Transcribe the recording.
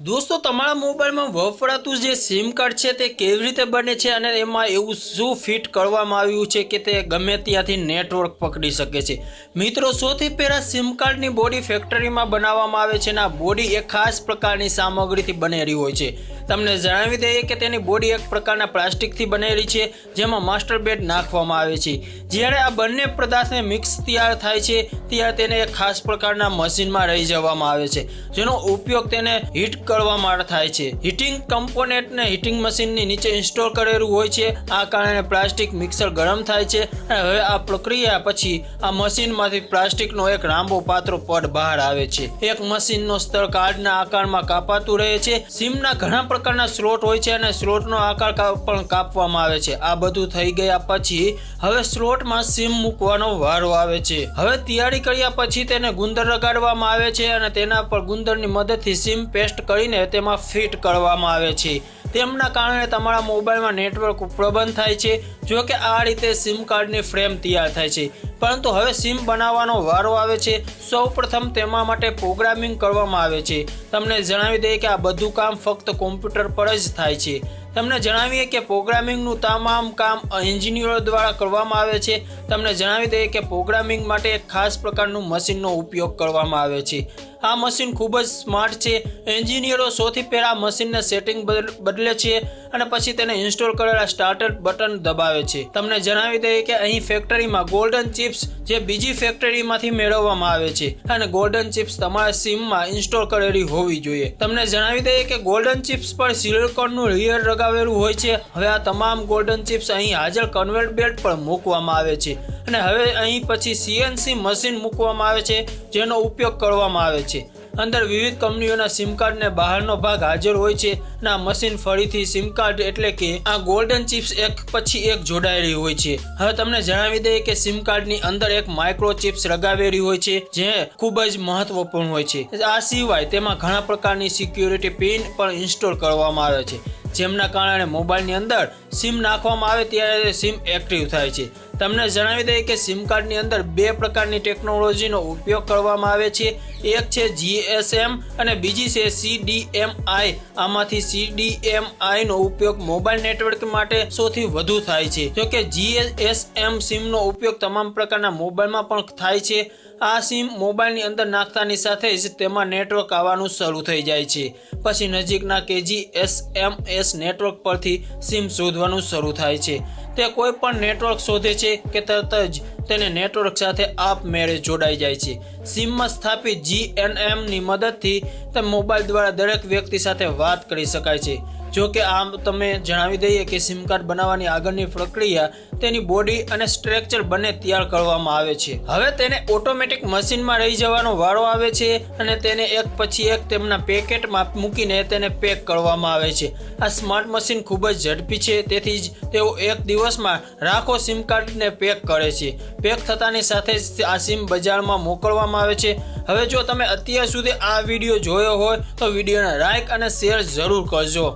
दोस्तों तमारा मोबाइल में वपरातुं जे सिम कार्ड है ते केवी रीते बने छे अने एमां एवुं शुं फिट करवामां आव्युं छे के ते गमे त्यांथी नेटवर्क पकड़ी शके छे। मित्रों सौथी पहेला सिम कार्ड नी बॉडी फैक्टरी में बनाववामां आवे छे। बॉडी एक खास प्रकारनी सामग्रीथी बनेली होय छे। तमने जणावी दઈએ के तेनी बॉडी एक प्रकारना प्लास्टिकथी बनेली छे जेमां मास्टर बेड नाखवामां आवे छे। ज्यारे आ बंने पदार्थने मिक्स तैयार थाय छे त्यारे तेने एक खास प्रकारना मशीनमां लई जवामां आवे छे जेनो उपयोग तेने हीट करवा माटे थाय छे। हीटिंग कम्पोनेंट ने हीटिंग मशीन नी नीचे इंस्टॉल करेलुं होय छे। आ कारणे प्लास्टिक मिक्सर गरम थाय छे अने हवे आ प्रक्रिया पछी आ मशीन मांथी प्लास्टिक नो एक लांबो पातळो पड बहार आवे छे। एक मशीन नो स्तर कार्डना आकारमा कापातुं रहे छे। सिमना घणा प्रकारना स्लोट होय छे अने स्लोटनो आकार पण कापवामां आवे छे। आ बधुं थई गया पछी हवे स्लोटमां सिम मूकવાનો वारो आवे छे। हवे तैयारी कर्या पछी तेने गुंદર लगाडवामां आवे छे अने तेना पर गुंदરની મદદથી સિમ પેસ્ટ કરીને તેમાં ફિટ કરવામાં આવે છે। તેમના કારણે તમારા મોબાઈલમાં નેટવર્ક પ્રબંધ થાય છે। જો કે આ રીતે સિમ કાર્ડની ફ્રેમ તૈયાર થાય છે, પરંતુ હવે સિમ બનાવવાનો વારો આવે છે। સૌપ્રથમ તેમાં માટે પ્રોગ્રામિંગ કરવામાં આવે છે। તમને જણાવી દઈએ કે આ બધું કામ ફક્ત કોમ્પ્યુટર પર જ થાય છે। તમને જણાવીએ કે પ્રોગ્રામિંગનું તમામ કામ એન્જિનિયરો દ્વારા કરવામાં આવે છે। તમને જણાવી દઈએ કે પ્રોગ્રામિંગ માટે એક ખાસ પ્રકારનું મશીનનો ઉપયોગ કરવામાં આવે છે। આ મશીન ખૂબ જ સ્માર્ટ છે। એન્જિનિયરો સૌથી પહેલા મશીનને સેટિંગ બદલે છે અને પછી તેને ઇન્સ્ટોલ કરેલા સ્ટાર્ટર બટન દબાવે છે। તમને જણાવી દઈએ કે અહીં ફેક્ટરીમાં ગોલ્ડન ચિપ્સ જે બીજી ફેક્ટરીમાંથી મેળવવામાં આવે છે અને ગોલ્ડન ચિપ્સ તમારા સિમમાં ઇન્સ્ટોલ કરેલી હોવી જોઈએ। તમને જણાવી દઈએ કે ગોલ્ડન ચિપ્સ પર સિલિકોનનું લેયર લગાવેલું હોય છે। હવે આ તમામ ગોલ્ડન ચિપ્સ અહીં હાજર કન્વેયર બેલ્ટ પર મૂકવામાં આવે છે અને હવે અહીં પછી CNC મશીન મૂકવામાં આવે છે જેનો ઉપયોગ કરવામાં આવે છે। અંદર વિવિધ કંપનીઓના સિમ કાર્ડ ને બહારનો ભાગ હાજર હોય છે અને આ મશીન ફરીથી સિમ કાર્ડ એટલે કે આ ગોલ્ડન ચિપ્સ એક પછી એક જોડાયેલી હોય છે। હવે તમને જણાવી દઈએ કે સિમ કાર્ડની અંદર એક માઇક્રો ચિપ્સ લગાવેલી હોય છે જે ખૂબ જ મહત્વપૂર્ણ હોય છે। આ સિવાય તેમાં ઘણા પ્રકારની સિક્યુરિટી પિન પણ ઇન્સ્ટોલ કરવામાં આવે છે જેમના કારણે મોબાઈલની અંદર સિમ નાખવામાં આવે ત્યારે સિમ એક્ટિવ થાય છે। તમને જણાવી દઈએ કે સિમ કાર્ડની અંદર બે પ્રકારની ટેકનોલોજીનો ઉપયોગ કરવામાં આવે છે। એક છે GSM અને બીજી છે CDMI। આમાંથી CDMI નો ઉપયોગ મોબાઈલ નેટવર્ક માટે સૌથી વધુ થાય છે, જો કે GSM સિમનો ઉપયોગ તમામ પ્રકારના મોબાઈલમાં પણ થાય છે। આ સિમ મોબાઈલની અંદર નાખતાની સાથે જ તેમાં નેટવર્ક આવવાનું શરૂ થઈ જાય છે। પછી નજીકના GSMS નેટવર્ક પરથી સિમ શોધવાનું શરૂ થાય છે। તે કોઈ પણ નેટવર્ક શોધે છે કે તરત જ તેને નેટવર્ક સાથે આપમેળે જોડાઈ જાય છે। સિમમાં સ્થાપિત GNM ની મદદથી તે મોબાઈલ દ્વારા દરેક વ્યક્તિ સાથે વાત કરી શકાય છે। જો કે આમ તમે જણાવી દઈએ કે સિમ કાર્ડ બનાવવાની આગળની પ્રક્રિયા તેની બોડી અને સ્ટ્રક્ચર બંને તૈયાર કરવામાં આવે છે। હવે તેને ઓટોમેટિક મશીનમાં રહી જવાનો વારો આવે છે અને તેને એક પછી એક તેમના પેકેટમાં મૂકીને તેને પેક કરવામાં આવે છે। આ સ્માર્ટ મશીન ખૂબ જ ઝડપી છે, તેથી જ તેઓ એક દિવસમાં લાખો સિમ કાર્ડને પેક કરે છે। પેક થતાની સાથે જ આ સિમ બજારમાં મોકલવામાં આવે છે। હવે જો તમે અત્યાર સુધી આ વિડીયો જોયો હોય તો વિડીયોને લાઈક અને શેર જરૂર કરજો।